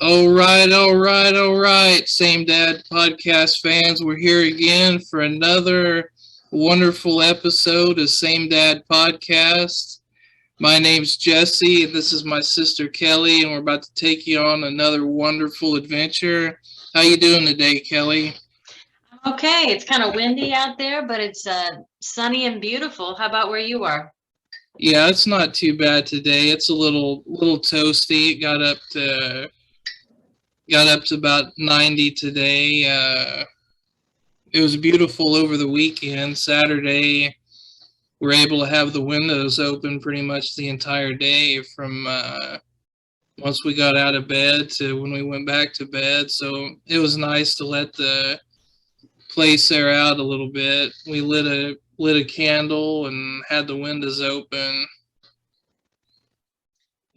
All right. Same Dad Podcast fans, we're here again for another wonderful episode of Same Dad Podcast. My name's Jesse, and this is my sister Kellie, and we're about to take you on another wonderful adventure. How you doing today, Kellie? Okay, it's kind of windy out there, but it's sunny and beautiful. How about where you are? Yeah, it's not too bad today. It's a little toasty. It got up to about 90 today. It was beautiful over the weekend. Saturday, we were able to have the windows open pretty much the entire day from once we got out of bed to when we went back to bed. So it was nice to let the place air out a little bit. We lit a candle and had the windows open.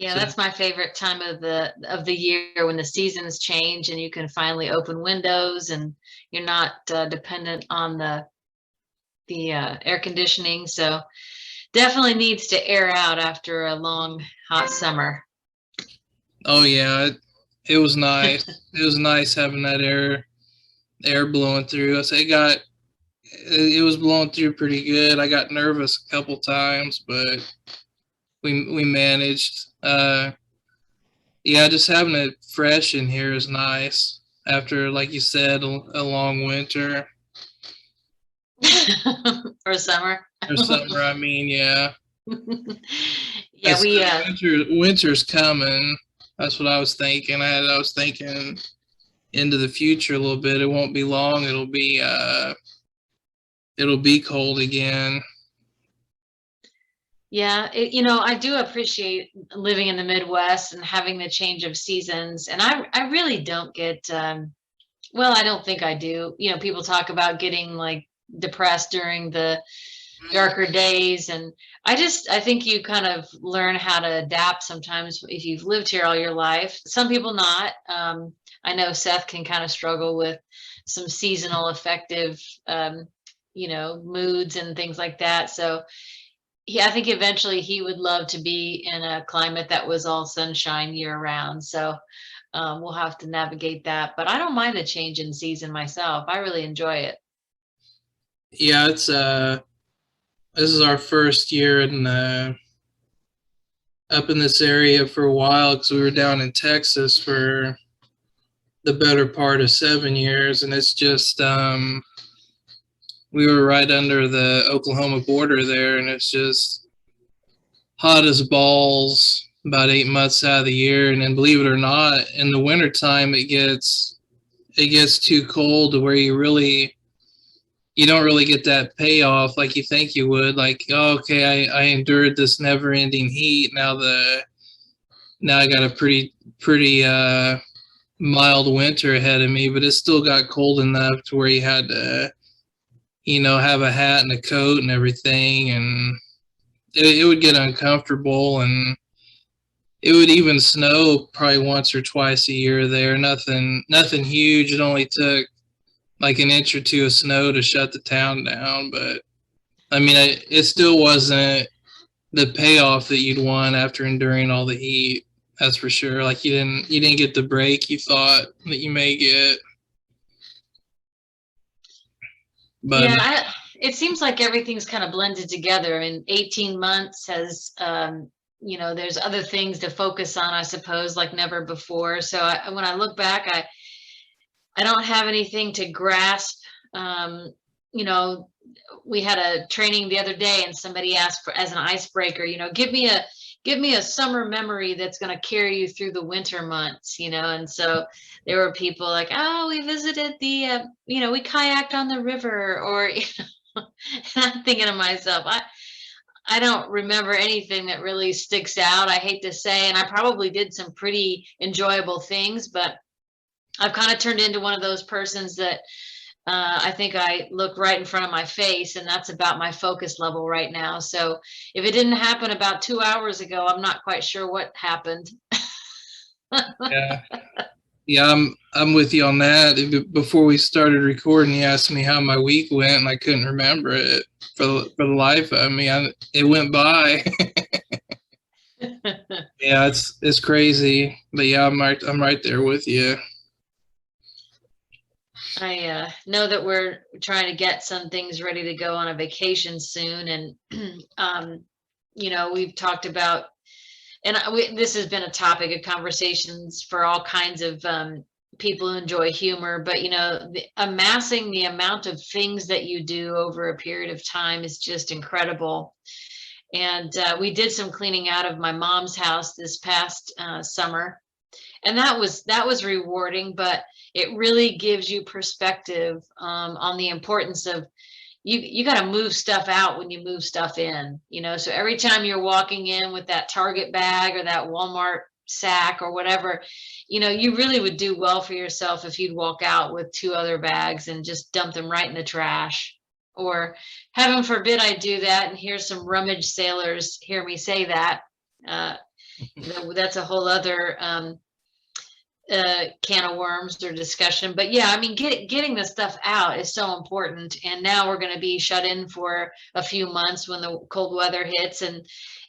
Yeah, that's my favorite time of the year, when the seasons change and you can finally open windows and you're not dependent on the air conditioning. So definitely needs to air out after a long hot summer. Oh yeah, it was nice. It was nice having that air blowing through us. It was blowing through pretty good. I got nervous a couple times, but we managed. Yeah, just having it fresh in here is nice after, like you said, a long winter. Or summer. Or summer, I mean, yeah. Yeah, winter's coming. That's what I was thinking. I was thinking into the future a little bit. It won't be long. It'll be cold again. Yeah, I do appreciate living in the Midwest and having the change of seasons. And I really don't get, well, I don't think I do. People talk about getting like depressed during the darker days. And I think you kind of learn how to adapt sometimes if you've lived here all your life. Some people not. I know Seth can kind of struggle with some seasonal affective, moods and things like that. So I think eventually he would love to be in a climate that was all sunshine year round. So we'll have to navigate that. But I don't mind the change in season myself. I really enjoy it. Yeah, it's this is our first year up in this area for a while, because we were down in Texas for the better part of 7 years, and it's just we were right under the Oklahoma border there, and it's just hot as balls about 8 months out of the year. And then, believe it or not, in the wintertime it gets too cold to where you don't really get that payoff like you think you would. Like, oh, okay, I endured this never-ending heat. Now I got a pretty mild winter ahead of me, but it still got cold enough to where you had to have a hat and a coat and everything, and it would get uncomfortable, and it would even snow probably once or twice a year there. Nothing huge. It only took like an inch or two of snow to shut the town down, but I mean, it still wasn't the payoff that you'd want after enduring all the heat. That's for sure. Like you didn't get the break you thought that you may get. But yeah, it seems like everything's kind of blended together. I mean, 18 months has, there's other things to focus on, I suppose, like never before. So when I look back, I don't have anything to grasp. We had a training the other day, and somebody asked for, as an icebreaker, give me a summer memory that's going to carry you through the winter months, and so there were people like, oh, we visited the, we kayaked on the river, or, and I'm thinking to myself, I don't remember anything that really sticks out, I hate to say, and I probably did some pretty enjoyable things, but I've kind of turned into one of those persons that I think I look right in front of my face, and that's about my focus level right now. So if it didn't happen about 2 hours ago, I'm not quite sure what happened. Yeah, I'm with you on that. Before we started recording, you asked me how my week went, and I couldn't remember it for the life of me. It went by. Yeah, it's crazy, but yeah, I'm right there with you. I know that we're trying to get some things ready to go on a vacation soon, and we've talked about, and this has been a topic of conversations for all kinds of people who enjoy humor. But amassing the amount of things that you do over a period of time is just incredible. And we did some cleaning out of my mom's house this past summer, and that was rewarding. But it really gives you perspective on the importance of you got to move stuff out when you move stuff in. So every time you're walking in with that Target bag or that Walmart sack or whatever, you really would do well for yourself if you'd walk out with 2 other bags and just dump them right in the trash. Or heaven forbid I do that and hear some Rummage sailors hear me say that. That's a whole other can of worms or discussion. But yeah, I mean, getting the stuff out is so important. And now we're going to be shut in for a few months when the cold weather hits, and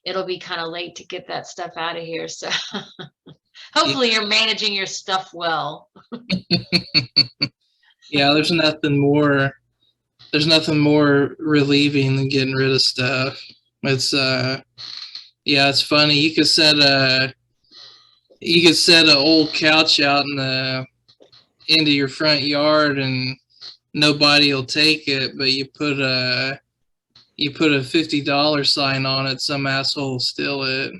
it'll be kind of late to get that stuff out of here. So hopefully you're managing your stuff well. Yeah, there's nothing more relieving than getting rid of stuff. It's it's funny. You could set an old couch out into your front yard and nobody will take it, but you put a $50 sign on it, some asshole will steal it.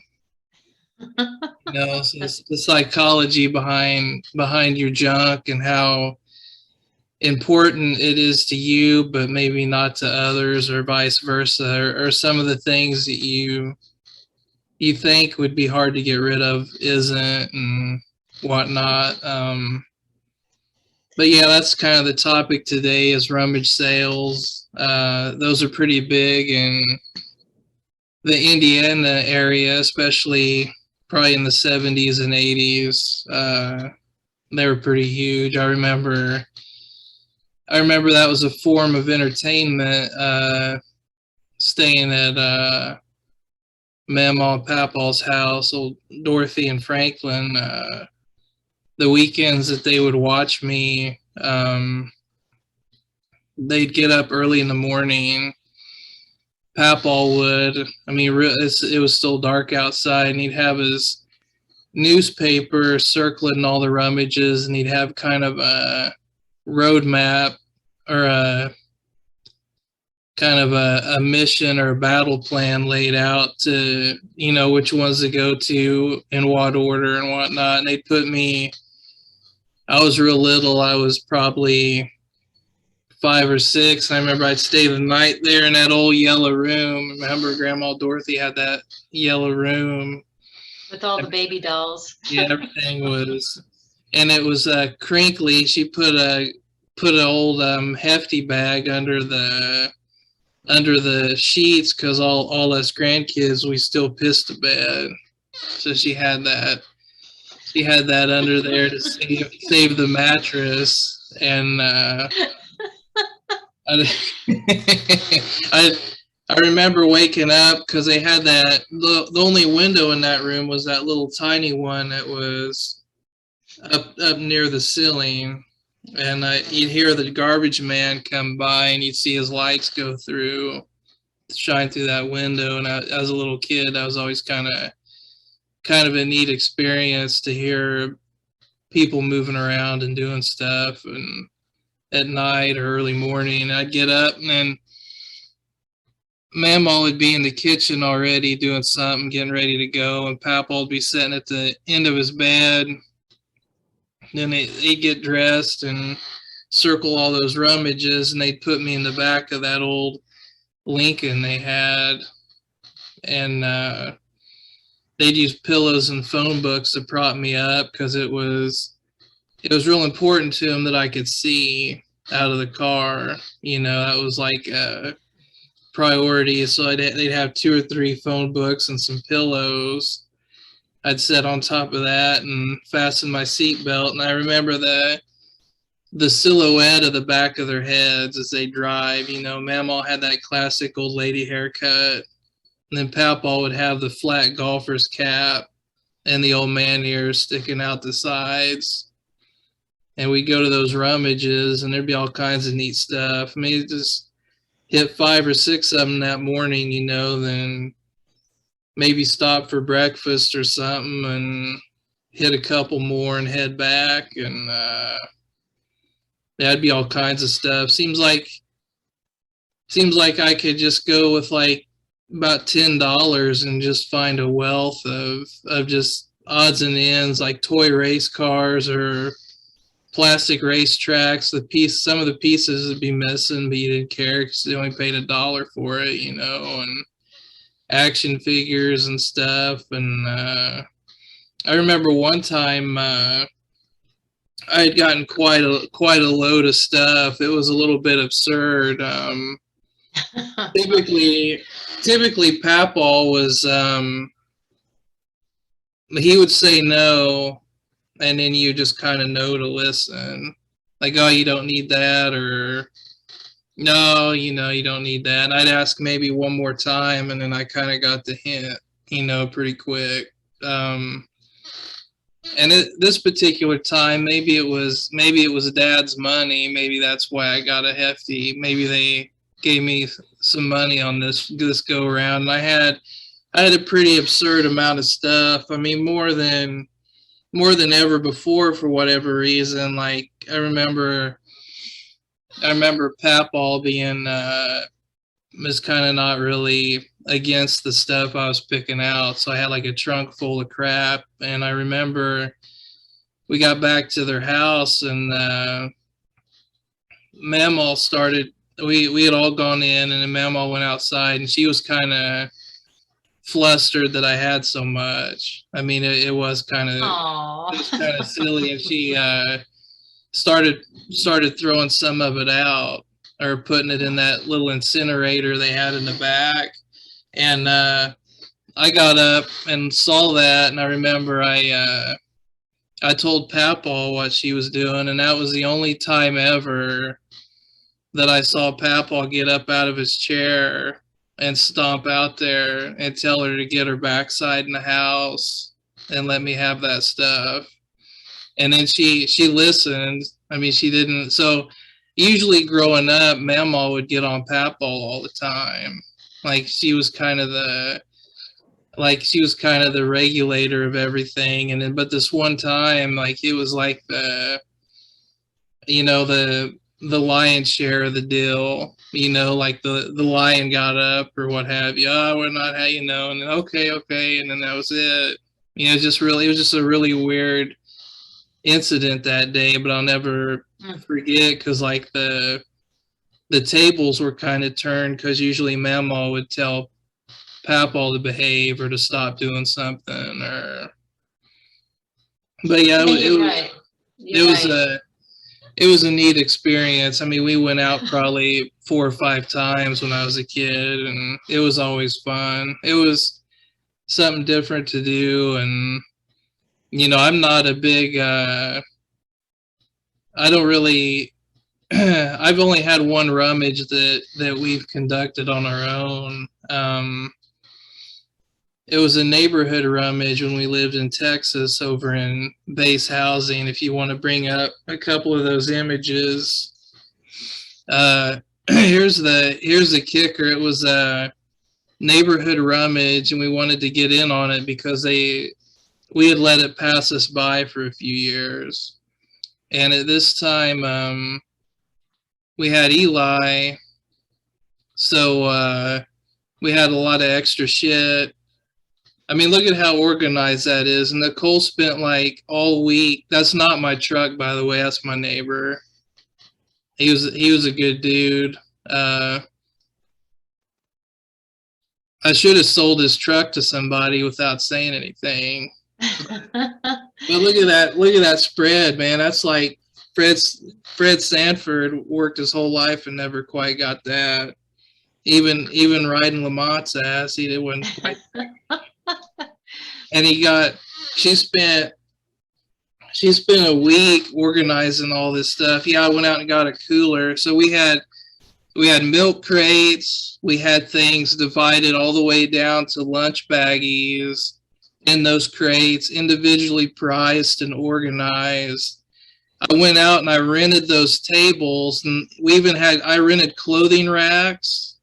So it's the psychology behind your junk and how important it is to you, but maybe not to others, or vice versa, or some of the things that you think would be hard to get rid of isn't, and whatnot. But yeah, that's kind of the topic today, is rummage sales. Those are pretty big in the Indiana area, especially probably in the 70s and 80s. They were pretty huge. I remember that was a form of entertainment, staying at Mamaw and Papaw's house, old Dorothy and Franklin. The weekends that they would watch me, they'd get up early in the morning. Papaw would. I mean, it was still dark outside, and he'd have his newspaper circling all the rummages, and he'd have kind of a road map, or a kind of a mission or a battle plan laid out to, which ones to go to in what order and whatnot. And they'd put me, I was real little. I was probably 5 or 6. I remember I'd stay the night there in that old yellow room. I remember Grandma Dorothy had that yellow room with all the baby dolls. Yeah, everything was, and it was crinkly. She put an old hefty bag under the sheets, because all us grandkids, we still pissed to bed. So she had that under there to save the mattress. And I remember waking up because they had that, the only window in that room was that little tiny one that was up near the ceiling. And you'd hear the garbage man come by, and you'd see his lights go through, shine through that window. And as a little kid, that was always kind of a neat experience to hear people moving around and doing stuff. And at night or early morning, I'd get up, and then Mama would be in the kitchen already doing something, getting ready to go, and Papa would be sitting at the end of his bed. Then they'd get dressed and circle all those rummages, and they'd put me in the back of that old Lincoln they had. And they'd use pillows and phone books to prop me up, because it was real important to them that I could see out of the car. That was like a priority. So they'd have 2 or 3 phone books and some pillows. I'd sit on top of that and fasten my seatbelt. And I remember the silhouette of the back of their heads as they drive. Mamaw had that classic old lady haircut. And then Papaw would have the flat golfer's cap. and the old man ears sticking out the sides. And we go to those rummages, and there'd be all kinds of neat stuff. I mean, just hit 5 or 6 of them that morning, you know, then maybe stop for breakfast or something and hit a couple more and head back. And that'd be all kinds of stuff. Seems like I could just go with like about $10 and just find a wealth of just odds and ends, like toy race cars or plastic race tracks. Some of the pieces would be missing, but you didn't care because you only paid $1 for it, you know, and action figures and stuff. And I remember one time I had gotten quite a load of stuff. It was a little bit absurd. Typically Papal was he would say no, and then you just kind of know to listen, like, oh, you don't need that, or no, you know, you don't need that. And I'd ask maybe one more time, and then I kind of got the hint, you know, pretty quick. And this particular time, maybe it was Dad's money. Maybe that's why I got a hefty. Maybe they gave me some money on this go around. And I had a pretty absurd amount of stuff. I mean, more than ever before for whatever reason. Like I remember Papal being was kind of not really against the stuff I was picking out. So I had like a trunk full of crap. And I remember we got back to their house, and Mamaw started, we had all gone in, and then Mamaw went outside, and she was kind of flustered that I had so much. I mean, it was kind of silly, and she started throwing some of it out, or putting it in that little incinerator they had in the back. And I got up and saw that, and I remember I told Papal what she was doing, and that was the only time ever that I saw Papal get up out of his chair and stomp out there and tell her to get her backside in the house and let me have that stuff. And then she listened. I mean, she didn't. So usually growing up, Mamaw would get on Papal all the time. Like she was kind of the regulator of everything. And then, but this one time, like it was like the lion's share of the deal, you know, like the lion got up or what have you. Oh, we're not, you know, and then okay. And then that was it. You know, it was just a really weird incident that day, but I'll never forget, because like the tables were kind of turned, because usually Mamaw would tell Papal to behave or to stop doing something, but yeah, it was a neat experience. I mean, we went out probably 4 or 5 times when I was a kid, and it was always fun. It was something different to do. And you know, I'm not a big I don't really I've only had one rummage that we've conducted on our own. It was a neighborhood rummage when we lived in Texas over in base housing. If you want to bring up a couple of those images, here's the kicker. It was a neighborhood rummage, and we wanted to get in on it because we had let it pass us by for a few years. And at this time, we had Eli, so we had a lot of extra shit. I mean, look at how organized that is. And Nicole spent like all week. That's not my truck, by the way. That's my neighbor. He was a good dude. I should have sold his truck to somebody without saying anything. But look at that spread, man. That's like Fred Sanford worked his whole life and never quite got that. Even riding Lamont's ass, he didn't quite. And she spent a week organizing all this stuff. Yeah, I went out and got a cooler. So we had milk crates. We had things divided all the way down to lunch baggies. in those crates, individually priced and organized. I went out and I rented those tables, and I rented clothing racks.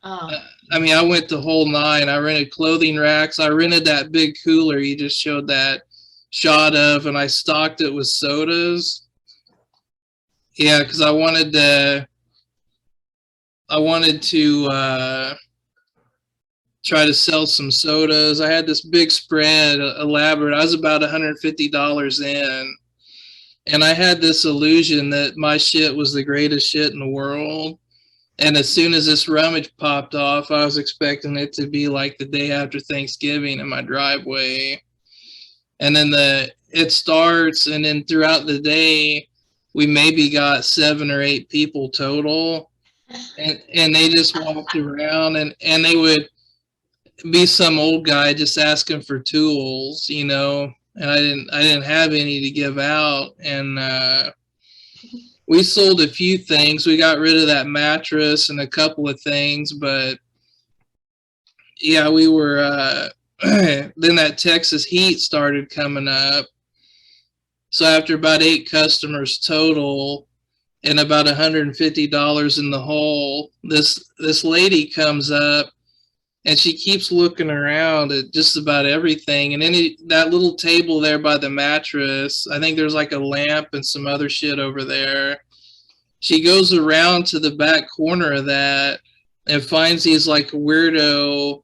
Oh. I mean, I went the whole nine. I rented clothing racks. I rented that big cooler you just showed that shot of, and I stocked it with sodas. Yeah, because I wanted to try to sell some sodas. I had this big spread, elaborate. I was about $150 in, and I had this illusion that my shit was the greatest shit in the world. And as soon as this Rummage popped off, I was expecting it to be like the day after Thanksgiving in my driveway. And then it starts, and then throughout the day, we maybe got 7 or 8 people total. And they just walked around, and they would be some old guy just asking for tools, you know, and I didn't have any to give out. And we sold a few things. We got rid of that mattress and a couple of things, but yeah, we were then that Texas heat started coming up. So after about 8 customers total and about $150 in the hole, this lady comes up, and she keeps looking around at just about everything. And then that little table there by the mattress, I think there's like a lamp and some other shit over there. She goes around to the back corner of that and finds these like weirdo,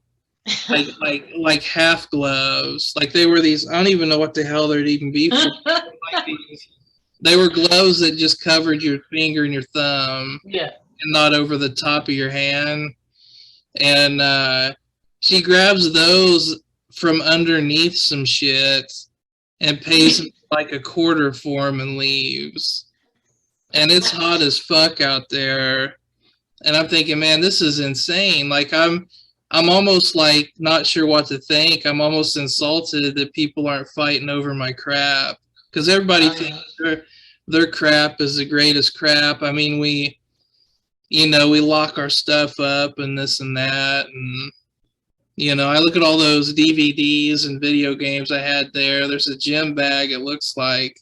like half gloves. Like they were these, I don't even know what the hell there'd even be for. Like they were gloves that just covered your finger and your thumb. Yeah. And not over the top of your hand. And she grabs those from underneath some shit and pays like a quarter for them and leaves. And it's hot as fuck out there. And I'm thinking, man, this is insane. Like I'm almost like not sure what to think. I'm almost insulted that people aren't fighting over my crap, because everybody thinks their crap is the greatest crap. I mean, we lock our stuff up and this and that. And, I look at all those DVDs and video games I had there. There's a gym bag, it looks like,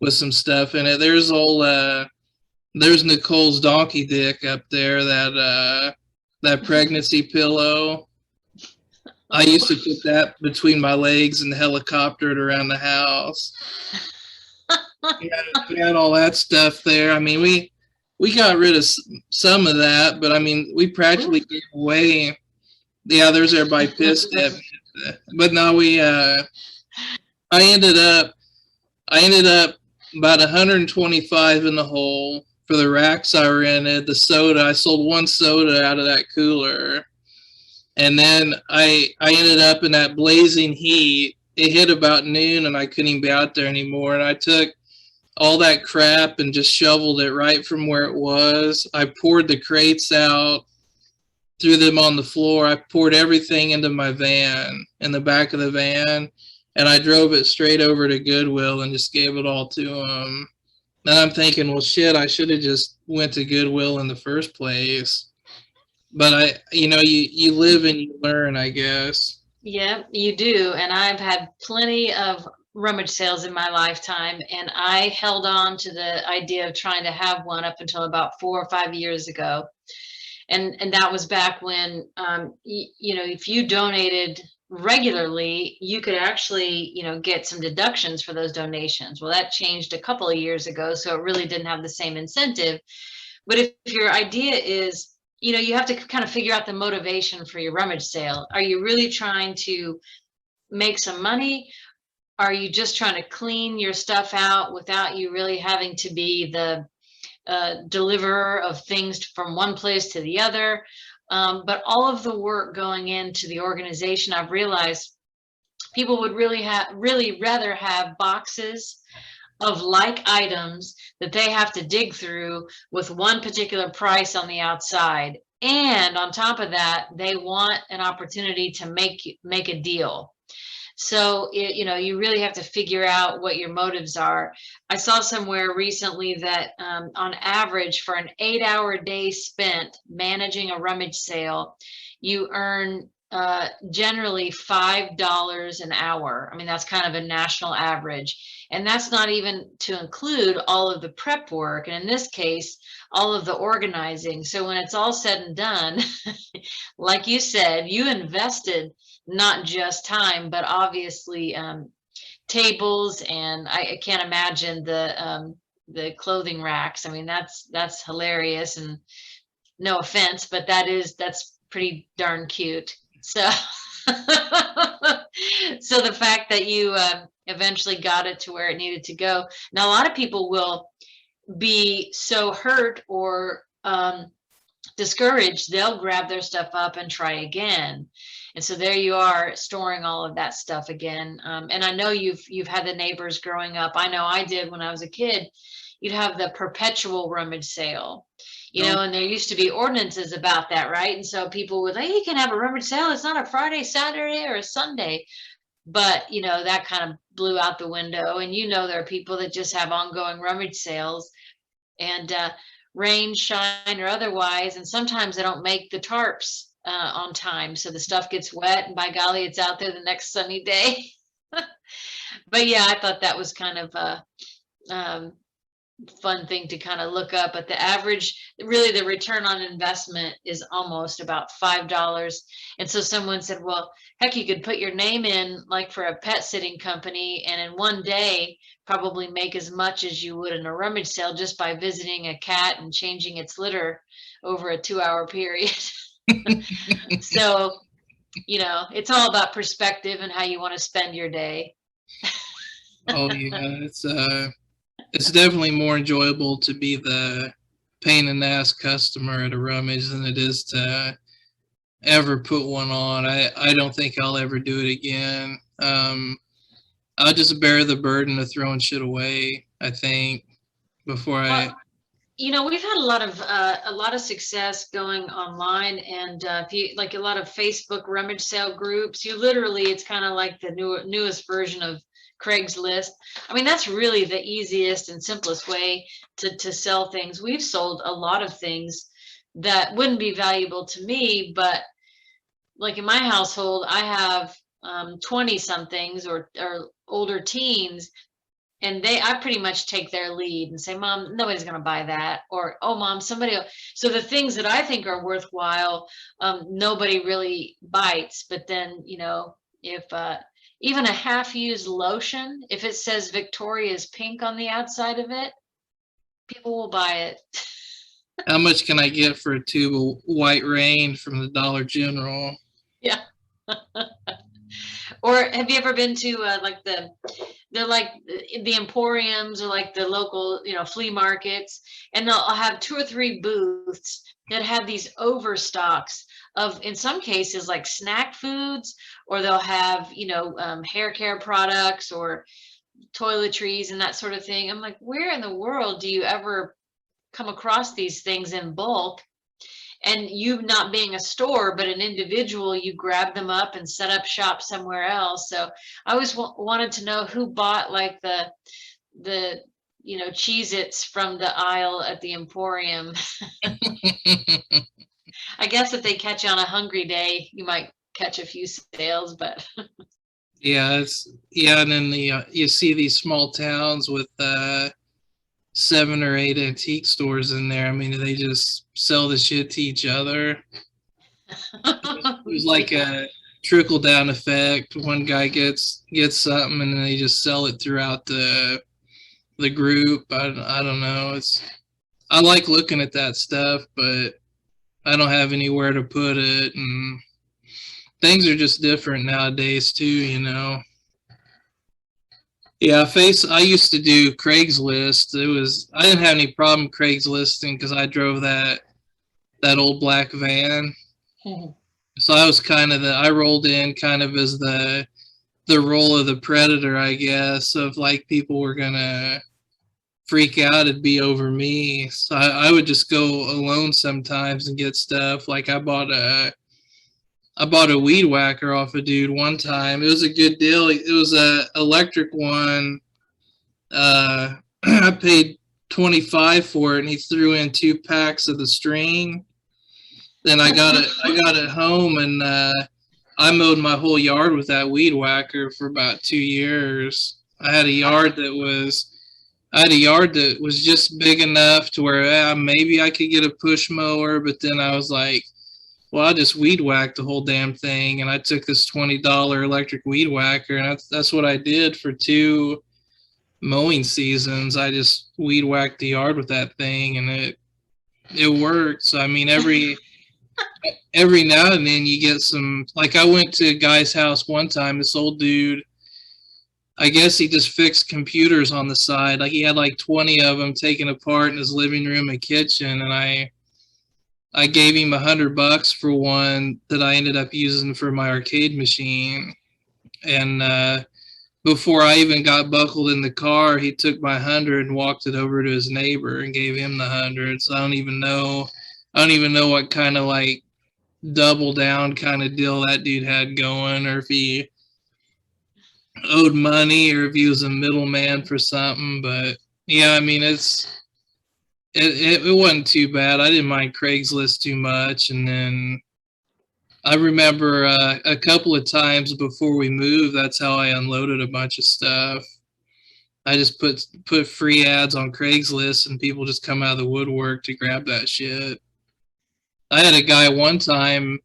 with some stuff in it. There's there's Nicole's donkey dick up there, that pregnancy pillow. I used to put that between my legs and helicopter it around the house. We had all that stuff there. I mean, we got rid of some of that, but I mean, we practically gave away. Yeah, there's everybody pissed at me. But no, I ended up about 125 in the hole for the racks I rented. The soda, I sold 1 soda out of that cooler. And then I ended up in that blazing heat. It hit about noon and I couldn't even be out there anymore. And I took all that crap and just shoveled it right from where it was. I poured the crates out, threw them on the floor. I poured everything into my van, in the back of the van, and I drove it straight over to Goodwill and just gave it all to them. And I'm thinking, well, shit, I should have just went to Goodwill in the first place. But you live and you learn, I guess. Yeah, you do. And I've had plenty of rummage sales in my lifetime, and I held on to the idea of trying to have one up until about 4 or 5 years ago. And that was back when, if you donated regularly, you could actually, get some deductions for those donations. Well, that changed a couple of years ago, so it really didn't have the same incentive. But if your idea is, you have to kind of figure out the motivation for your rummage sale. Are you really trying to make some money? Are you just trying to clean your stuff out without you really having to be the deliverer of things from one place to the other? But all of the work going into the organization, I've realized people would really rather have boxes of like items that they have to dig through with one particular price on the outside. And on top of that, they want an opportunity to make a deal. So, you really have to figure out what your motives are. I saw somewhere recently that on average, for an 8-hour day spent managing a rummage sale, you earn generally $5 an hour. I mean, that's kind of a national average. And that's not even to include all of the prep work. And in this case, all of the organizing. So when it's all said and done, like you said, you invested not just time, but obviously tables, and I can't imagine the clothing racks. I mean, that's hilarious, and no offense, but that's pretty darn cute. So, so the fact that you eventually got it to where it needed to go. Now, a lot of people will be so hurt or discouraged, they'll grab their stuff up and try again. And so there you are, storing all of that stuff again. And I know you've had the neighbors growing up. I know I did when I was a kid. You'd have the perpetual rummage sale. And there used to be ordinances about that, right? And so people would like, hey, you can have a rummage sale. It's not a Friday, Saturday, or a Sunday. But, that kind of blew out the window. And there are people that just have ongoing rummage sales, and rain, shine, or otherwise. And sometimes they don't make the tarps on time. So the stuff gets wet, and by golly, it's out there the next sunny day. But yeah, I thought that was kind of a fun thing to kind of look up. But the average, really the return on investment is almost about $5. And so someone said, well, heck, you could put your name in like for a pet sitting company, and in one day probably make as much as you would in a rummage sale just by visiting a cat and changing its litter over a 2-hour period. So, it's all about perspective and how you want to spend your day. Oh yeah, it's definitely more enjoyable to be the pain in the ass customer at a rummage than it is to ever put one on. I don't think I'll ever do it again. I'll just bear the burden of throwing shit away, I think, before we've had a lot of success going online, and if you like a lot of Facebook rummage sale groups, it's kind of like the newest version of Craigslist. I mean, that's really the easiest and simplest way to sell things. We've sold a lot of things that wouldn't be valuable to me, but like in my household, I have 20 somethings or older teens, and I pretty much take their lead and say, Mom, nobody's going to buy that. Or, oh, Mom, somebody else. So the things that I think are worthwhile, nobody really bites. But then, if even a half-used lotion, if it says Victoria's Pink on the outside of it, people will buy it. How much can I get for a tube of White Rain from the Dollar General? Yeah. Or have you ever been to they're like the emporiums or like the local, flea markets, and they'll have 2 or 3 booths that have these overstocks of, in some cases, like snack foods, or they'll have, hair care products or toiletries and that sort of thing. I'm like, where in the world do you ever come across these things in bulk? And you not being a store, but an individual, you grab them up and set up shop somewhere else. So I always wanted to know who bought like the Cheez-Its from the aisle at the Emporium. I guess if they catch you on a hungry day, you might catch a few sales, but. And then you see these small towns with 7 or 8 antique stores in there. I mean, they just sell the shit to each other. It was like a trickle down effect. One guy gets something, and then they just sell it throughout the group. I don't know. I like looking at that stuff, but I don't have anywhere to put it, and things are just different nowadays too. Yeah, I used to do Craigslist. I didn't have any problem Craigslisting because I drove that old black van. Mm-hmm. So I was I rolled in kind of as the role of the predator, I guess, of like people were gonna freak out, it'd be over me. So I would just go alone sometimes and get stuff. Like I bought a weed whacker off a dude one time. It was a good deal. It was a electric one. I paid $25 for it, and he threw in 2 packs of the string. Then I got it home, and I mowed my whole yard with that weed whacker for about 2 years. I had a yard that was just big enough to where maybe I could get a push mower, but then I was like, well, I just weed whacked the whole damn thing, and I took this $20 electric weed whacker, and that's what I did for 2 mowing seasons. I just weed whacked the yard with that thing, and it worked. So I mean, every now and then you get some. Like I went to a guy's house one time. This old dude, I guess he just fixed computers on the side. Like he had like 20 of them taken apart in his living room and kitchen, and I gave him $100 for one that I ended up using for my arcade machine. And before I even got buckled in the car, he took my 100 and walked it over to his neighbor and gave him the 100. So I don't even know what kind of like double down kind of deal that dude had going, or if he owed money, or if he was a middleman for something. But yeah, I mean, it wasn't too bad. I didn't mind Craigslist too much. And then I remember a couple of times before we moved, that's how I unloaded a bunch of stuff. I just put free ads on Craigslist, and people just come out of the woodwork to grab that shit. I had a guy one time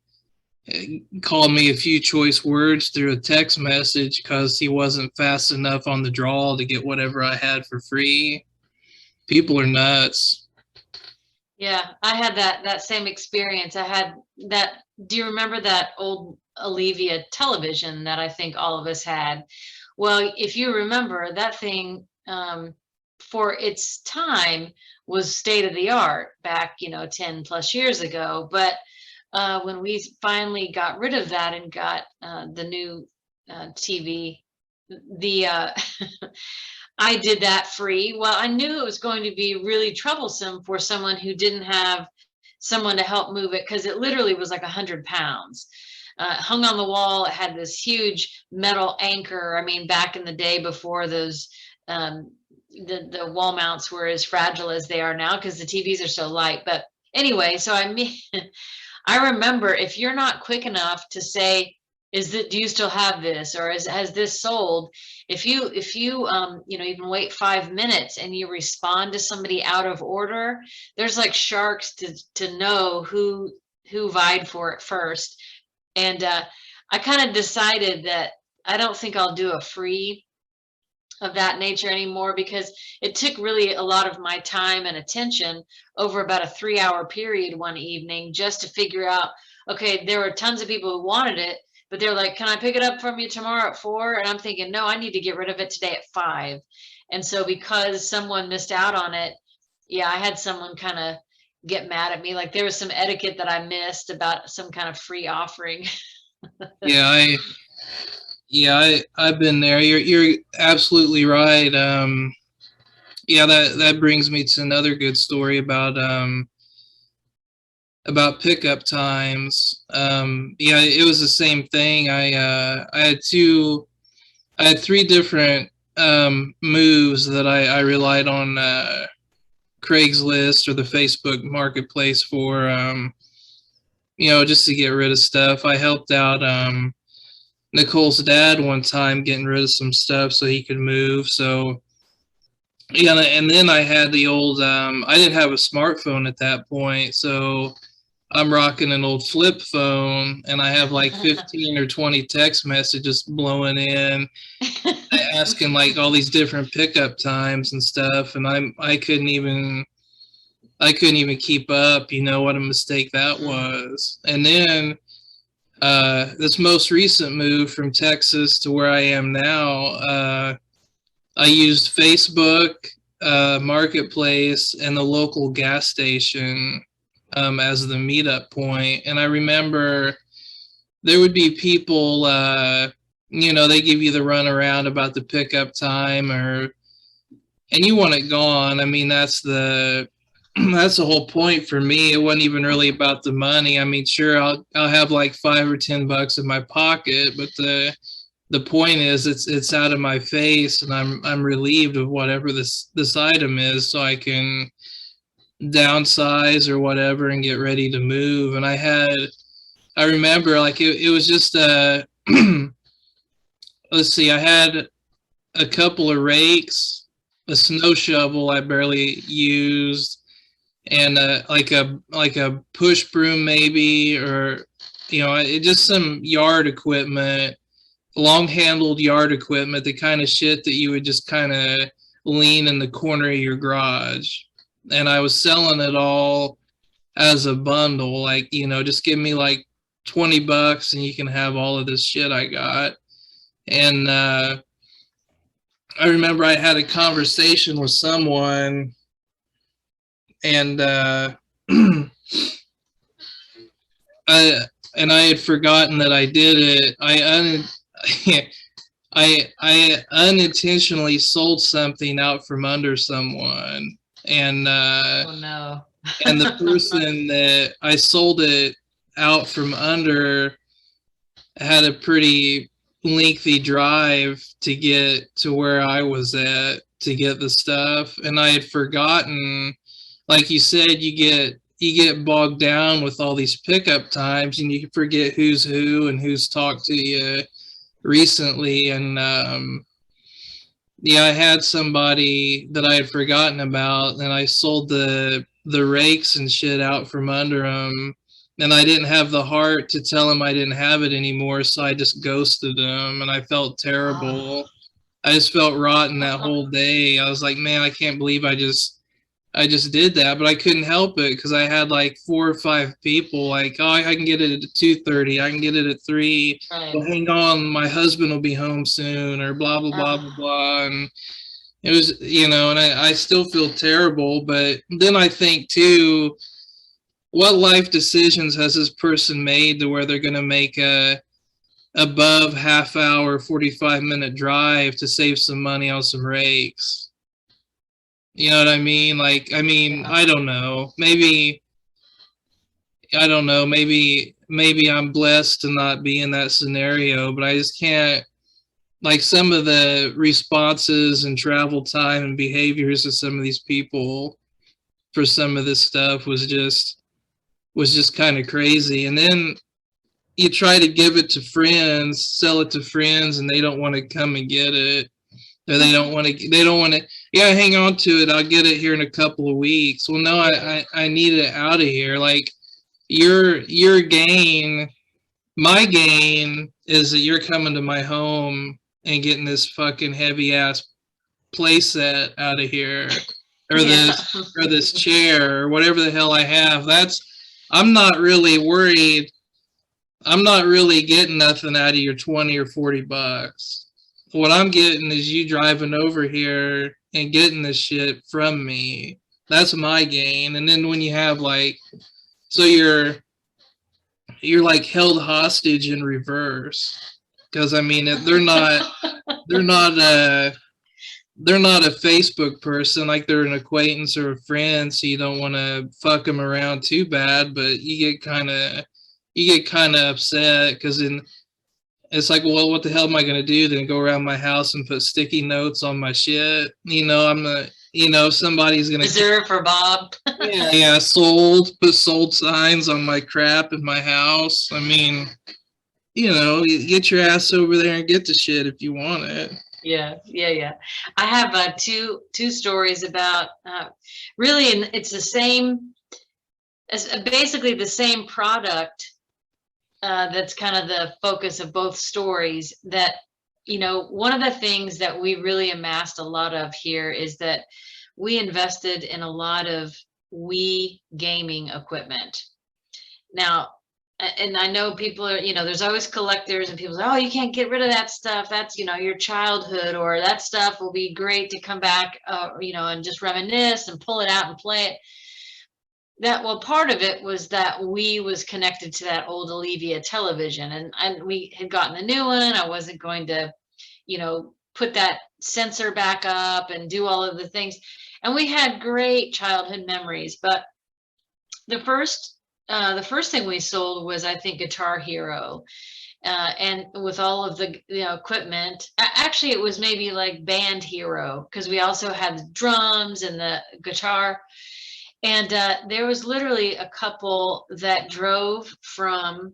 call me a few choice words through a text message because he wasn't fast enough on the draw to get whatever I had for free. People are nuts. Yeah, I had that same experience. I had that. Do you remember that old Olivia television that I think all of us had? Well, if you remember, that thing for its time was state of the art back, 10 plus years ago. But when we finally got rid of that and got the new TV, I did that free. Well, I knew it was going to be really troublesome for someone who didn't have someone to help move it, because it literally was like 100 pounds. Hung on the wall. It had this huge metal anchor. I mean, back in the day before those, the wall mounts were as fragile as they are now, because the TVs are so light. But anyway, so I remember, if you're not quick enough to say, do you still have this, or has this sold? If you even wait 5 minutes and you respond to somebody out of order, there's like sharks to know who vied for it first. And I kind of decided that I don't think I'll do a free of that nature anymore, because it took really a lot of my time and attention over about a 3-hour period one evening just to figure out, okay, there were tons of people who wanted it, but they're like, can I pick it up from you tomorrow at 4? And I'm thinking, no, I need to get rid of it today at 5. And so because someone missed out on it, yeah, I had someone kind of get mad at me. Like there was some etiquette that I missed about some kind of free offering. I've been there. You're absolutely right. That brings me to another good story about pickup times. It was the same thing. I had 3 different moves that I relied on Craigslist or the Facebook marketplace for, just to get rid of stuff. I helped out Nicole's dad one time getting rid of some stuff so he could move. So yeah, and then I had the old I didn't have a smartphone at that point, so I'm rocking an old flip phone, and I have like 15 or 20 text messages blowing in asking like all these different pickup times and stuff, and I couldn't even keep up. What a mistake that was. And then this most recent move from Texas to where I am now, I used Facebook Marketplace and the local gas station as the meetup point. And I remember there would be people, they give you the runaround about the pickup time, and you want it gone. I mean, that's the whole point for me. It wasn't even really about the money. I mean, sure, I'll have like $5 or $10 in my pocket, but the point is it's out of my face, and I'm relieved of whatever this item is, so I can downsize or whatever and get ready to move. And I I remember like it was just let's see, I had a couple of rakes, a snow shovel I barely used, and like a push broom maybe, or just some yard equipment, long handled yard equipment, the kind of shit that you would just kind of lean in the corner of your garage. And I was selling it all as a bundle, like, just give me like $20 and you can have all of this shit I got. And I remember I had a conversation with someone, and I had forgotten that I did it. I unintentionally sold something out from under someone, and Oh no. and the person that I sold it out from under had a pretty lengthy drive to get to where I was at to get the stuff, and I had forgotten. Like you said, you get bogged down with all these pickup times, and you forget who's who and who's talked to you recently. And I had somebody that I had forgotten about, and I sold the rakes and shit out from under them, and I didn't have the heart to tell them I didn't have it anymore, so I just ghosted them, and I felt terrible. I just felt rotten that whole day. I was like, man, I can't believe I just did that, but I couldn't help it because I had like 4 or 5 people like, oh, I can get it at 2:30, I can get it at 3. Right. Well, hang on, my husband will be home soon, or blah blah blah blah blah. And it was, and I still feel terrible. But then I think too, what life decisions has this person made to where they're going to make a above half hour, 45-minute drive to save some money on some rakes? You know what I mean? Like, I don't know. Maybe I'm blessed to not be in that scenario, but I just can't, like, some of the responses and travel time and behaviors of some of these people for some of this stuff was just kind of crazy. And then you try to give it to friends, sell it to friends, and they don't want to come and get it. Or they don't want to, yeah, hang on to it, I'll get it here in a couple of weeks. Well, no, I need it out of here. Like, your gain, my gain is that you're coming to my home and getting this fucking heavy ass play set out of here, or this chair, or whatever the hell I have. I'm not really worried. I'm not really getting nothing out of your $20 or $40. What I'm getting is you driving over here and getting this shit from me. That's my gain. And then when you have like, so you're like held hostage in reverse, because they're not a Facebook person, like they're an acquaintance or a friend, so you don't want to fuck them around too bad, but you get kind of upset, because then it's like, well, what the hell am I going to do then? Go around my house and put sticky notes on my shit? Somebody's going to reserve for Bob. yeah, put sold signs on my crap in my house. You get your ass over there and get the shit if you want it. Yeah. I have two stories about really, and it's the same, basically the same product. That's kind of the focus of both stories. That, one of the things that we really amassed a lot of here is that we invested in a lot of Wii gaming equipment. Now, and I know people are, there's always collectors and people say, oh, you can't get rid of that stuff. That's, your childhood, or that stuff will be great to come back, and just reminisce and pull it out and play it. Part of it was that we was connected to that old Olivia television, and we had gotten a new one. I wasn't going to, put that sensor back up and do all of the things. And we had great childhood memories. But the first thing we sold was, I think, Guitar Hero. And with all of the equipment, actually it was maybe like Band Hero, because we also had the drums and the guitar. And there was literally a couple that drove from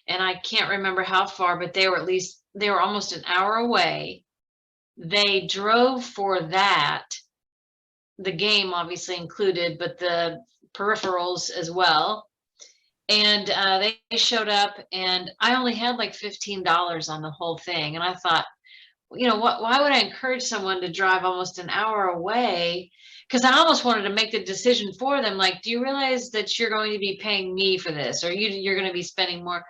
and I can't remember how far, but they were almost an hour away. They drove for that, the game obviously included, but the peripherals as well. And they showed up, and I only had like $15 on the whole thing. And I thought, why would I encourage someone to drive almost an hour away? Because I almost wanted to make the decision for them. Like, do you realize that you're going to be paying me for this, or you're going to be spending more?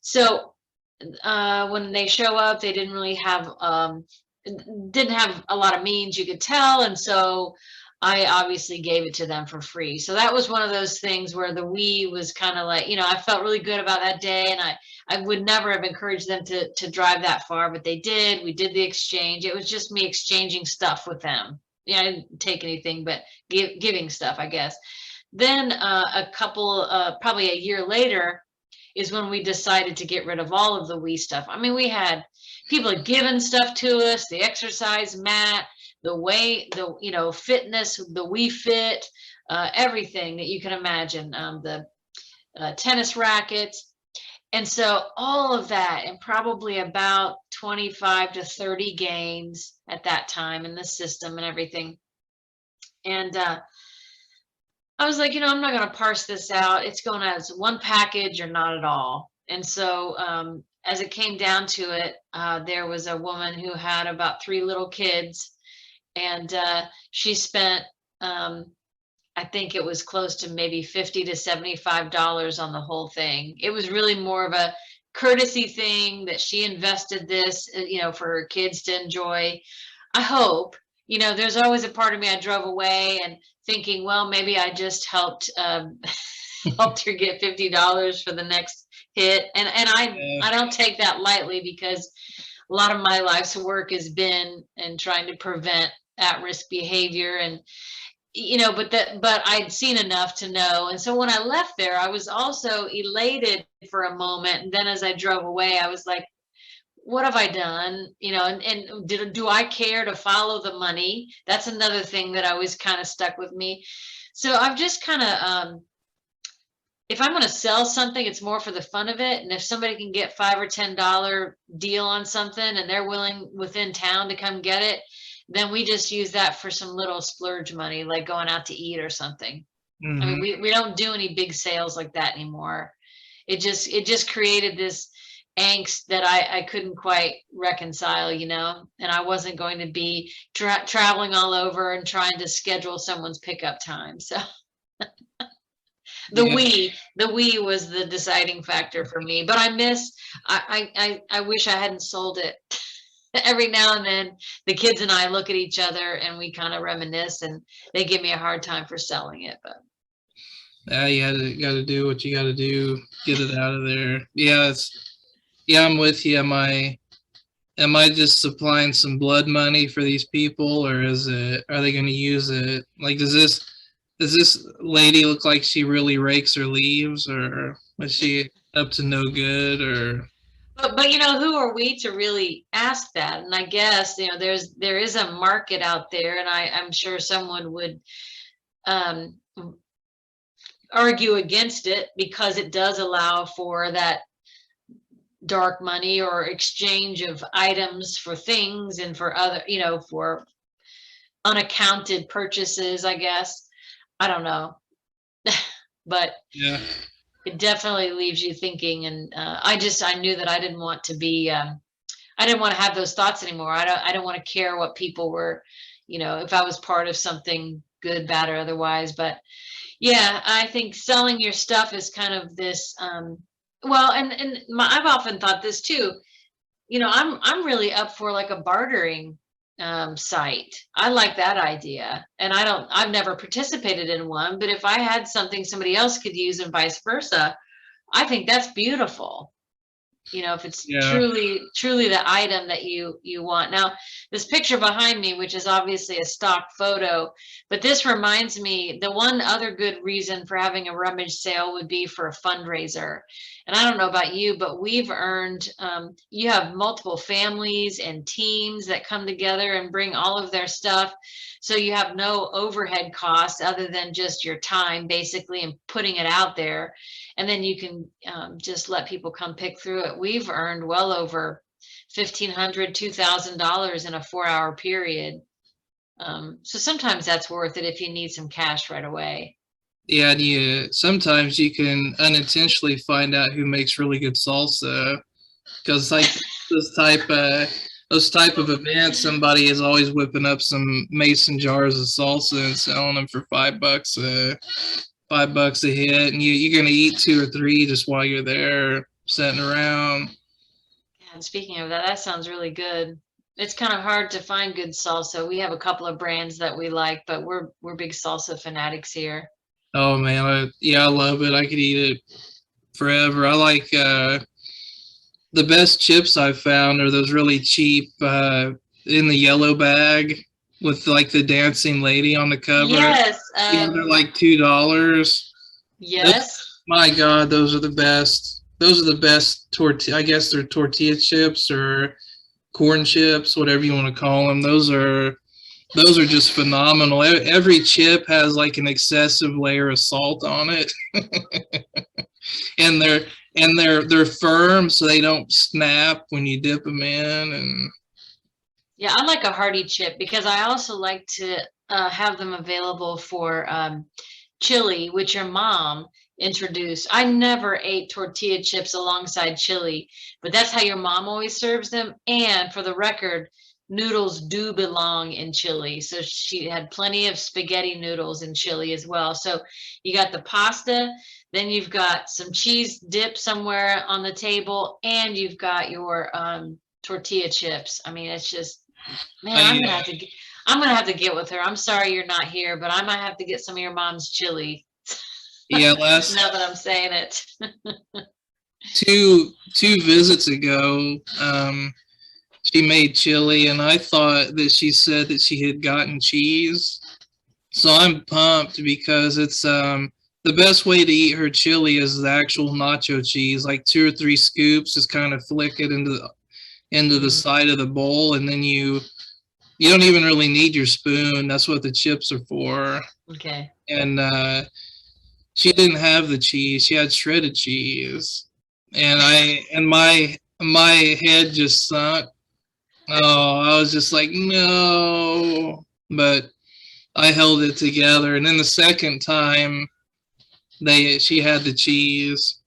So when they show up, they didn't really have a lot of means, you could tell. And so I obviously gave it to them for free. So that was one of those things where the Wii was kind of like, I felt really good about that day, and I would never have encouraged them to drive that far, but they did. We did the exchange. It was just me exchanging stuff with them. I didn't take anything, but giving stuff, I guess. Then probably a year later is when we decided to get rid of all of the Wii stuff. I mean, we had people had given stuff to us, the exercise mat, the fitness, the Wii Fit, everything that you can imagine, the tennis rackets. And so all of that, and probably about 25 to 30 games at that time in the system and everything. And I was like, I'm not going to parse this out. It's going as one package or not at all. And so as it came down to it, there was a woman who had about 3 little kids, and she spent, I think it was close to maybe $50 to $75 on the whole thing. It was really more of a courtesy thing that she invested this, for her kids to enjoy. I hope, there's always a part of me, I drove away and thinking, well, maybe I just helped helped her get $50 for the next hit. And I don't take that lightly, because a lot of my life's work has been in trying to prevent at-risk behavior, and but I'd seen enough to know. And so when I left there, I was also elated for a moment, and then as I drove away, I was like, what have I done? And do I care to follow the money? That's another thing that always kind of stuck with me. So I've just kind of, if I'm going to sell something, it's more for the fun of it. And if somebody can get $5 or $10 deal on something, and they're willing within town to come get it, then we just use that for some little splurge money, like going out to eat or something. Mm-hmm. I mean, we don't do any big sales like that anymore. It just created this angst that I couldn't quite reconcile, and I wasn't going to be traveling all over and trying to schedule someone's pickup time. So the Wii was the deciding factor for me. But I wish I hadn't sold it. Every now and then the kids and I look at each other and we kind of reminisce, and they give me a hard time for selling it. But you got to do what you got to do, get it out of there. I'm with you. Am I just supplying some blood money for these people, or are they going to use it? Like, does this lady look like she really rakes her leaves, or was she up to no good? Or but who are we to really ask that? And I guess there is a market out there, and I'm sure someone would argue against it, because it does allow for that dark money or exchange of items for things, and for other, for unaccounted purchases, I guess. I don't know. But yeah, it definitely leaves you thinking. And I knew that I didn't want to be, I didn't want to have those thoughts anymore. I don't want to care what people were, if I was part of something good, bad, or otherwise. But yeah, I think selling your stuff is kind of this, I've often thought this too. I'm really up for like a bartering site. I like that idea, and I've never participated in one, but if I had something somebody else could use and vice versa, I think that's beautiful. if it's Yeah. truly the item that you want. Now, this picture behind me, which is obviously a stock photo, but this reminds me, the one other good reason for having a rummage sale would be for a fundraiser. And I don't know about you, but we've earned, you have multiple families and teams that come together and bring all of their stuff. So you have no overhead costs other than just your time, basically, and putting it out there. And then you can just let people come pick through it. We've earned well over $1,500, $2,000 in a 4-hour period. So sometimes that's worth it if you need some cash right away. Yeah, and sometimes you can unintentionally find out who makes really good salsa, because like those type of events, somebody is always whipping up some mason jars of salsa and selling them for $5 $5 a hit, and you're gonna eat 2 or 3 just while you're there sitting around. Yeah, and speaking of that, that sounds really good. It's kind of hard to find good salsa. We have a couple of brands that we like, but we're big salsa fanatics here. Oh man, I love it. I could eat it forever. I like the best chips I've found are those really cheap in the yellow bag with like the dancing lady on the cover. Yes. Yeah, they're like $2. Yes. My God, those are the best. Those are the best tortilla. I guess they're tortilla chips or corn chips, whatever you want to call them. Those are just phenomenal. Every chip has like an excessive layer of salt on it, and they're firm, so they don't snap when you dip them in. And yeah, I like a hearty chip because I also like to have them available for chili, which your mom introduced. I never ate tortilla chips alongside chili, but that's how your mom always serves them. And for the record, noodles do belong in chili. So she had plenty of spaghetti noodles in chili as well. So you got the pasta, then you've got some cheese dip somewhere on the table, and you've got your tortilla chips. I mean, it's just, man, I'm gonna have to get with her. I'm sorry you're not here, but I might have to get some of your mom's chili. yeah, Now that I'm saying it. two visits ago, she made chili, and I thought that she said that she had gotten cheese. So I'm pumped because it's the best way to eat her chili is the actual nacho cheese, like 2 or 3 scoops, just kind of flick it into the side of the bowl, and then you don't even really need your spoon. That's what the chips are for. Okay. And she didn't have the cheese. She had shredded cheese. And my head just sunk. Oh, I was just like, no. But I held it together. And then the second time she had the cheese.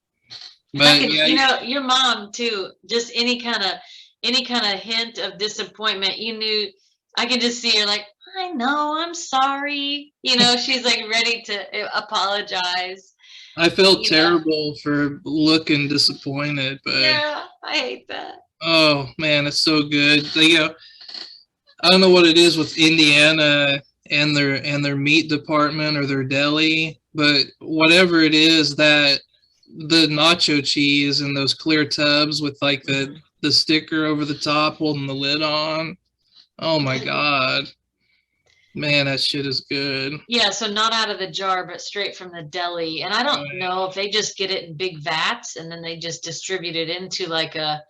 But yeah, your mom too, just any kind of hint of disappointment, I can just see her like, I know, I'm sorry. She's like ready to apologize. I felt terrible for looking disappointed, but yeah, I hate that. Oh man, it's so good. I don't know what it is with Indiana and their meat department or their deli, but whatever it is, that the nacho cheese in those clear tubs with like the sticker over the top holding the lid on. Oh my God. Man, that shit is good. Yeah, so not out of the jar, but straight from the deli. And I don't know if they just get it in big vats and then they just distribute it into like a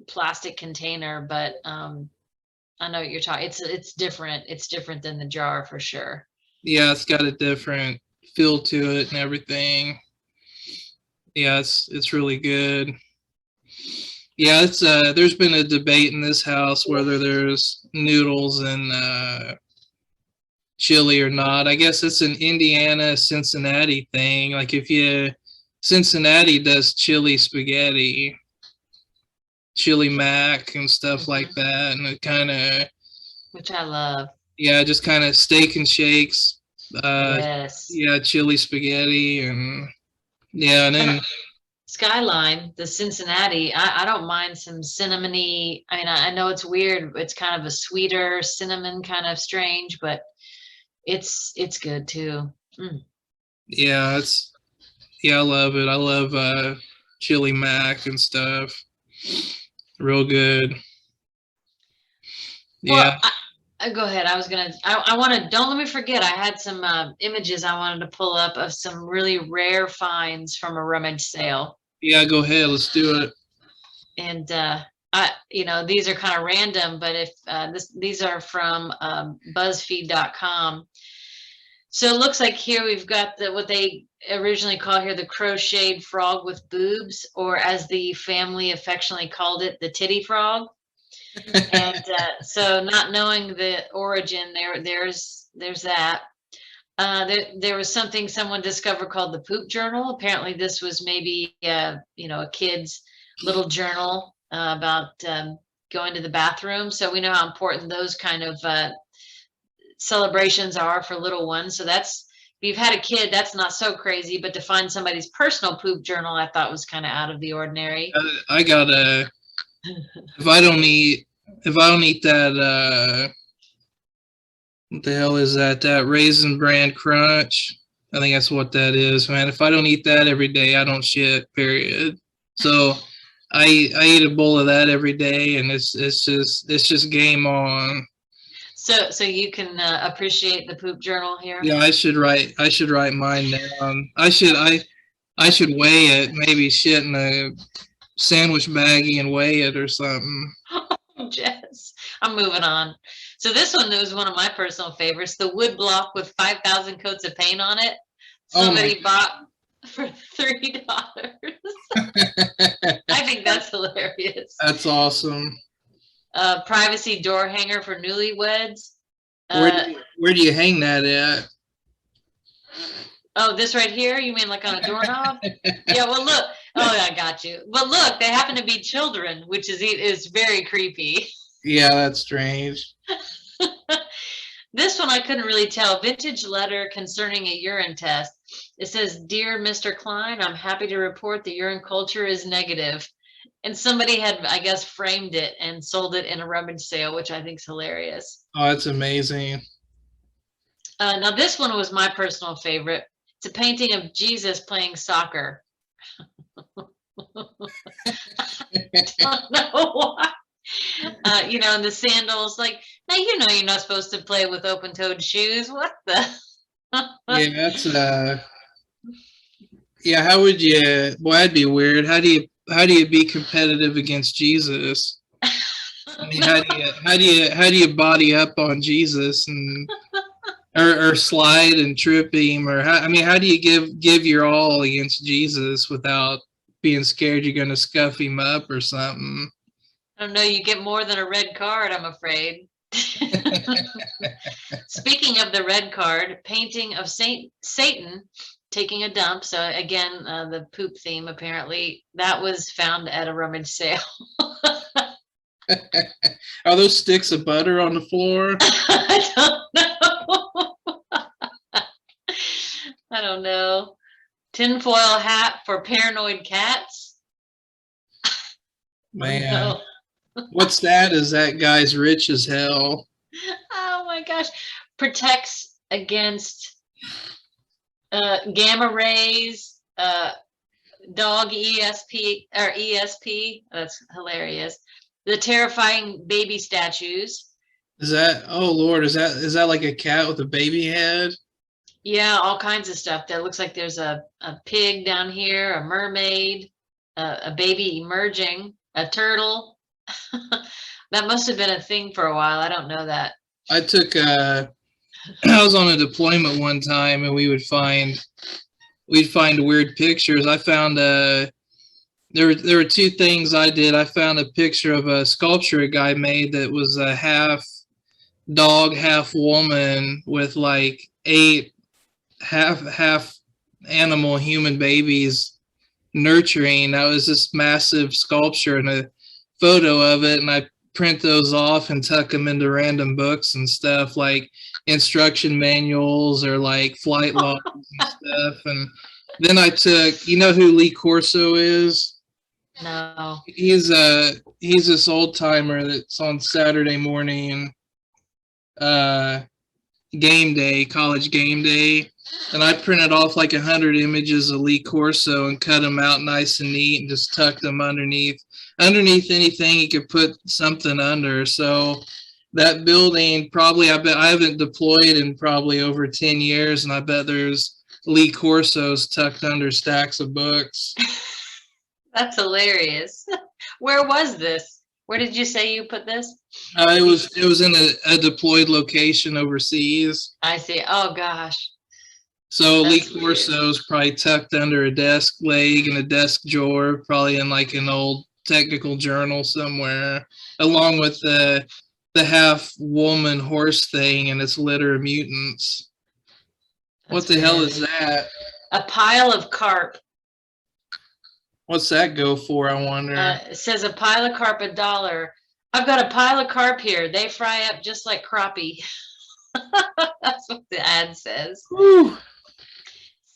plastic container, but I know what you're talking. It's different. It's different than the jar for sure. Yeah, it's got a different feel to it and everything. Yeah, it's really good. Yeah, it's there's been a debate in this house whether there's noodles and chili or not. I guess it's an Indiana Cincinnati thing. Like Cincinnati does chili spaghetti, chili mac and stuff like that, and it kind of, which I love. Yeah, just kind of steak and shakes. Yes. Yeah, chili spaghetti and then Skyline, the Cincinnati, I don't mind some cinnamony. I mean, I know it's weird. It's kind of a sweeter cinnamon, kind of strange, but it's good too. Yeah, I love it. I love chili mac and stuff. Real good. Yeah. Well, go ahead. I want to, don't let me forget, I had some images I wanted to pull up of some really rare finds from a rummage sale. Yeah, go ahead. Let's do it. And these are kind of random, but if these are from BuzzFeed.com. So it looks like here we've got what they originally call here the crocheted frog with boobs, or as the family affectionately called it, the titty frog. And so not knowing the origin, there's that. There was something someone discovered called the poop journal. Apparently this was maybe a kid's little journal about going to the bathroom. So we know how important those kind of celebrations are for little ones. So that's, if you've had a kid, that's not so crazy, but to find somebody's personal poop journal, I thought was kind of out of the ordinary. I got if I don't eat that, what the hell is that? That Raisin Bran Crunch. I think that's what that is, man. If I don't eat that every day, I don't shit, period. So I eat a bowl of that every day, and it's just game on. So you can appreciate the poop journal here. Yeah, I should write mine down. I should weigh it, maybe shit in a sandwich baggie and weigh it or something. Jess, I'm moving on. So this one was one of my personal favorites, the wood block with 5,000 coats of paint on it. Somebody bought for $3. I think that's hilarious. That's awesome. Privacy door hanger for newlyweds. Where do you hang that at? Oh, this right here? You mean like on a doorknob? Yeah, well, look. Oh, I got you. But look, they happen to be children, which is very creepy. Yeah, that's strange. This one I couldn't really tell. Vintage letter concerning a urine test. It says, "Dear Mr. Klein, I'm happy to report the urine culture is negative." And somebody had, I guess, framed it and sold it in a rummage sale, which I think is hilarious. Oh, that's amazing. Now, this one was my personal favorite. It's a painting of Jesus playing soccer. I don't know why. And the sandals, like, now you're not supposed to play with open-toed shoes. What the? Yeah, that's yeah. How would you? Well, that'd be weird. How do you be competitive against Jesus? I mean, how do you body up on Jesus and or slide and trip him, or how do you give your all against Jesus without being scared you're gonna scuff him up or something? I don't know. You get more than a red card, I'm afraid. Speaking of the red card, painting of Satan taking a dump. So again, the poop theme, apparently, that was found at a rummage sale. Are those sticks of butter on the floor? I don't know. Tinfoil hat for paranoid cats. Man, what's that? Is that guy's rich as hell? Oh my gosh. Protects against gamma rays, dog ESP. That's hilarious. The terrifying baby statues. Is that, oh Lord, is that like a cat with a baby head? Yeah, all kinds of stuff. That looks like there's a pig down here, a mermaid, a baby emerging, a turtle. That must have been a thing for a while. I don't know that. I was on a deployment one time, and we'd find weird pictures. I found there were two things I did. I found a picture of a sculpture a guy made that was a half dog, half woman with like 8 half animal human babies nurturing. That was this massive sculpture and a photo of it, and I print those off and tuck them into random books and stuff, like instruction manuals or like flight logs and stuff. And then I took, you know who Lee Corso is? No. He's this old timer that's on Saturday morning. game day, college game day, and I printed off like 100 images of Lee Corso and cut them out nice and neat and just tucked them underneath anything you could put something under. So that building, probably, I bet I haven't deployed in probably over 10 years, and I bet there's Lee Corsos tucked under stacks of books. That's hilarious. Where was this? Where did you say you put this? It was in a deployed location overseas. I see. Oh gosh. So That's Lee Corso's probably tucked under a desk leg and a desk drawer, probably in like an old technical journal somewhere, along with the half woman horse thing and its litter of mutants. What the hell is that? A pile of carp. What's that go for, I wonder? It says a pile of carp $1. I've got a pile of carp here. They fry up just like crappie. That's what the ad says. Whew.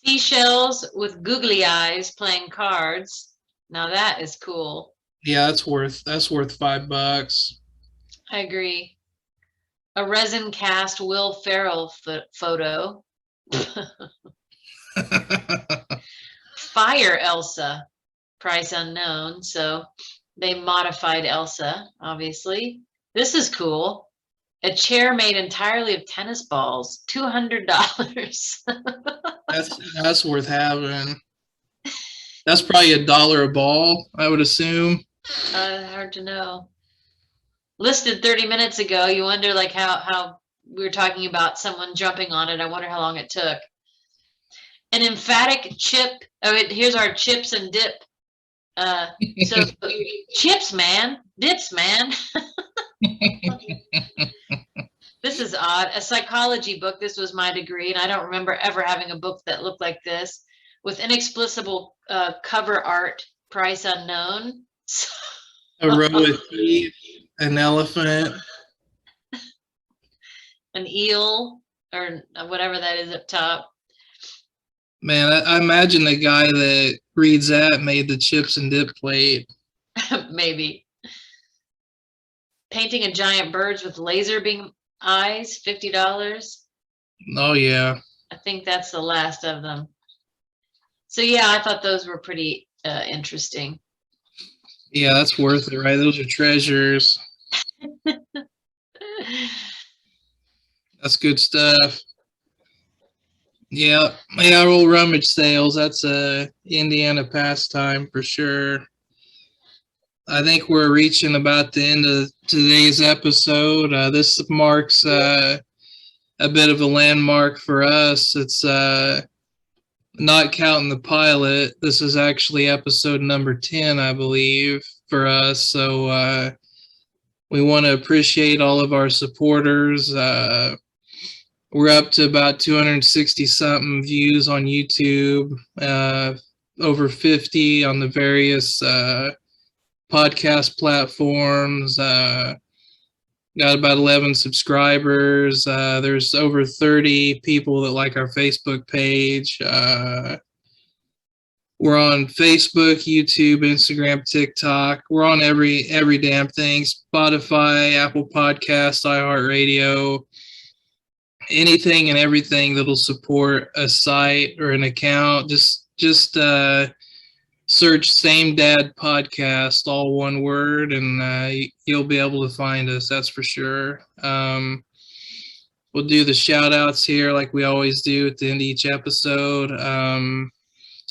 Seashells with googly eyes playing cards. Now that is cool. Yeah, that's worth $5. I agree. A resin cast Will Ferrell photo. Fire Elsa, price unknown. So they modified Elsa, obviously. This is cool. A chair made entirely of tennis balls, $200. That's worth having. That's probably $1 a ball, I would assume. Hard to know. Listed 30 minutes ago. You wonder like how we were talking about someone jumping on it. I wonder how long it took. An emphatic chip. Oh, here's our chips and dip. So chips, man, dips, man. This is odd. A psychology book. This was my degree, and I don't remember ever having a book that looked like this, with inexplicable cover art. Price unknown. A row of teeth, an elephant, an eel, or whatever that is up top. Man, I imagine the guy that reads that made the chips and dip plate. Maybe. Painting a giant birds with laser beam eyes, $50. Oh, yeah. I think that's the last of them. So, yeah, I thought those were pretty interesting. Yeah, that's worth it, right? Those are treasures. That's good stuff. Yeah, old rummage sales. That's a Indiana pastime for sure. I think we're reaching about the end of today's episode. This marks a bit of a landmark for us. It's not counting the pilot. This is actually episode number 10, I believe, for us. So we want to appreciate all of our supporters. We're up to about 260 something views on YouTube, over 50 on the various podcast platforms. Got about 11 subscribers. There's over 30 people that like our Facebook page. We're on Facebook, YouTube, Instagram, TikTok. We're on every damn thing. Spotify, Apple Podcasts, iHeartRadio. Anything and everything that'll support a site or an account. Just search SameDadPodcast, all one word, and you'll be able to find us. That's for sure. We'll do the shout outs here like we always do at the end of each episode. I'm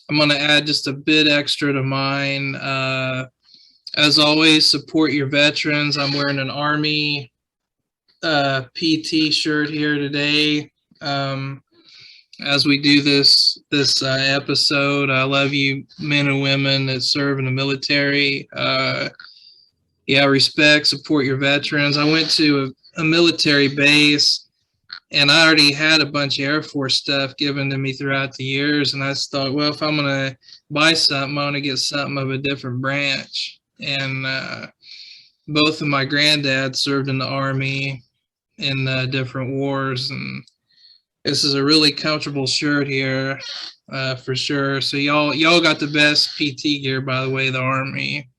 going to add just a bit extra to mine. As always, support your veterans. I'm wearing an Army PT shirt here today. As we do this episode, I love you men and women that serve in the military. Respect, support your veterans. I went to a military base, and I already had a bunch of Air Force stuff given to me throughout the years, and I just thought, well, if I'm going to buy something, I want to get something of a different branch. And both of my granddads served in the Army in different wars, and this is a really comfortable shirt here, for sure. So y'all got the best PT gear, by the way, the Army.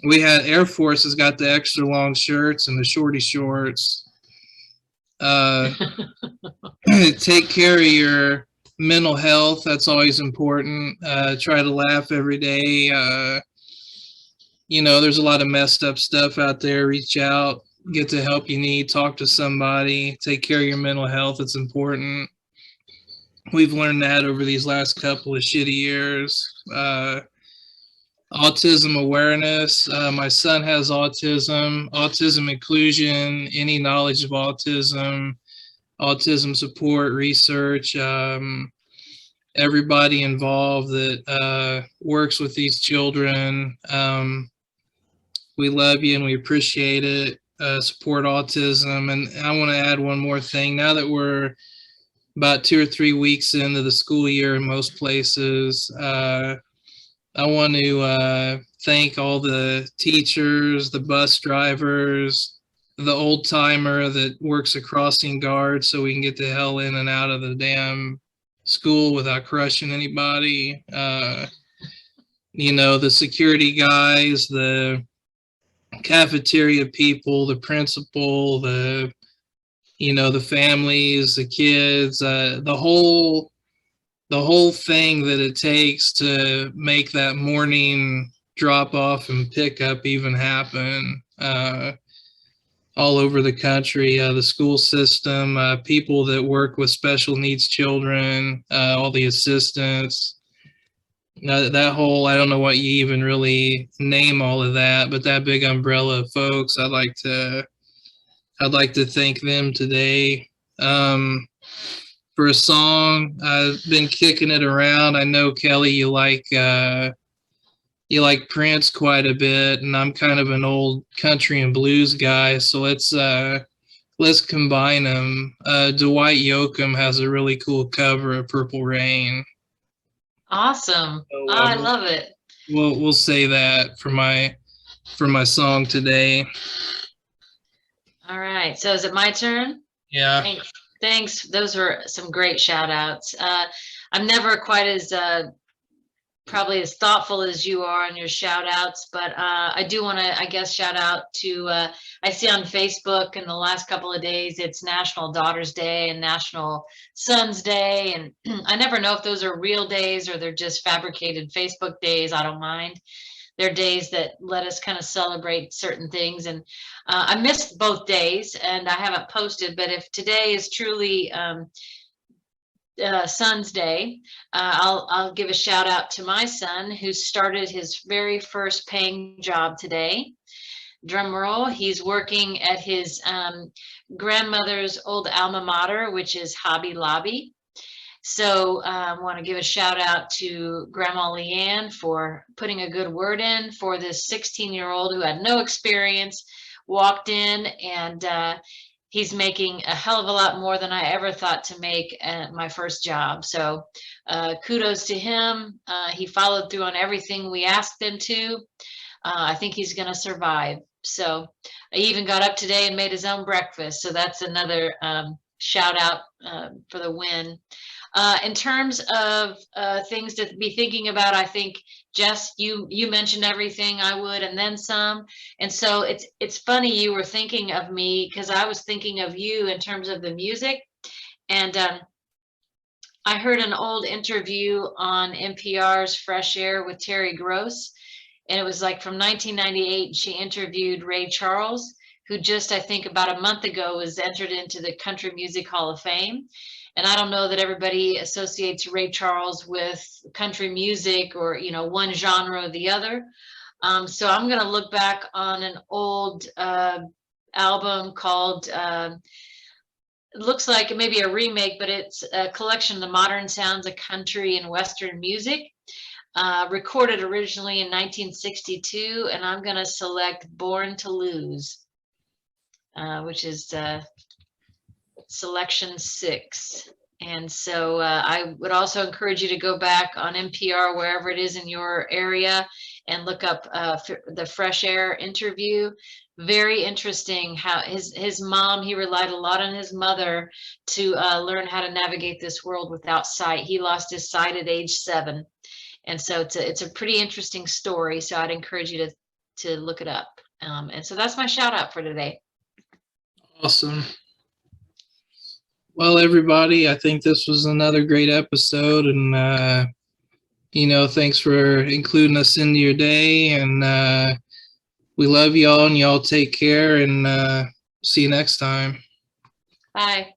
We had Air Force has got the extra long shirts and the shorty shorts. Take care of your mental health. That's always important. Try to laugh every day. There's a lot of messed up stuff out there. Reach out, get the help you need, talk to somebody, take care of your mental health. It's important. We've learned that over these last couple of shitty years. Autism awareness. My son has autism inclusion, any knowledge of autism support, research, everybody involved that works with these children. We love you and we appreciate it. Support autism. And I want to add one more thing. Now that we're about 2 or 3 weeks into the school year in most places, I want to thank all the teachers, the bus drivers, the old timer that works a crossing guard so we can get the hell in and out of the damn school without crushing anybody. The security guys, the cafeteria people, the principal, the families, the kids, the whole thing that it takes to make that morning drop off and pick up even happen. All over the country, the school system, people that work with special needs children, all the assistants, that whole, I don't know what you even really name all of that, but that big umbrella of folks, I'd like to thank them today. For a song, I've been kicking it around. I know, Kellie, you like Prince quite a bit, and I'm kind of an old country and blues guy, so let's combine them. Dwight Yoakam has a really cool cover of Purple Rain. Awesome. So, I love it. We'll say that for my song today. All right. So is it my turn? Yeah. Thanks. Those were some great shout outs. I'm never quite as probably as thoughtful as you are on your shout outs, but I do want to, I guess, shout out to, I see on Facebook in the last couple of days, it's National Daughters Day and National Sons Day. And I never know if those are real days or they're just fabricated Facebook days. I don't mind. They're days that let us kind of celebrate certain things. And I missed both days and I haven't posted, but if today is truly Son's Day, I'll give a shout out to my son who started his very first paying job today. Drum roll, he's working at his grandmother's old alma mater, which is Hobby Lobby. So I want to give a shout out to Grandma Leanne for putting a good word in for this 16-year-old who had no experience, walked in, and he's making a hell of a lot more than I ever thought to make at my first job. So kudos to him. He followed through on everything we asked him to. I think he's going to survive. So he even got up today and made his own breakfast. So that's another shout out for the win. In terms of things to be thinking about, I think, Jess, you mentioned everything I would and then some. And so it's funny you were thinking of me because I was thinking of you in terms of the music. And I heard an old interview on NPR's Fresh Air with Terry Gross. And it was like from 1998. She interviewed Ray Charles, who just, I think, about a month ago was entered into the Country Music Hall of Fame. And I don't know that everybody associates Ray Charles with country music or, one genre or the other. So I'm going to look back on an old album called, it looks like it may be a remake, but it's a collection of the modern sounds of country and Western music, recorded originally in 1962. And I'm going to select Born to Lose, which is selection 6. And so I would also encourage you to go back on NPR, wherever it is in your area, and look up the Fresh Air interview. Very interesting how his mom, he relied a lot on his mother to learn how to navigate this world without sight. He lost his sight at age 7. And so it's a pretty interesting story. So I'd encourage you to look it up. And so that's my shout out for today. Awesome. Well, everybody, I think this was another great episode, and thanks for including us into your day, and we love y'all, and y'all take care, and see you next time. Bye.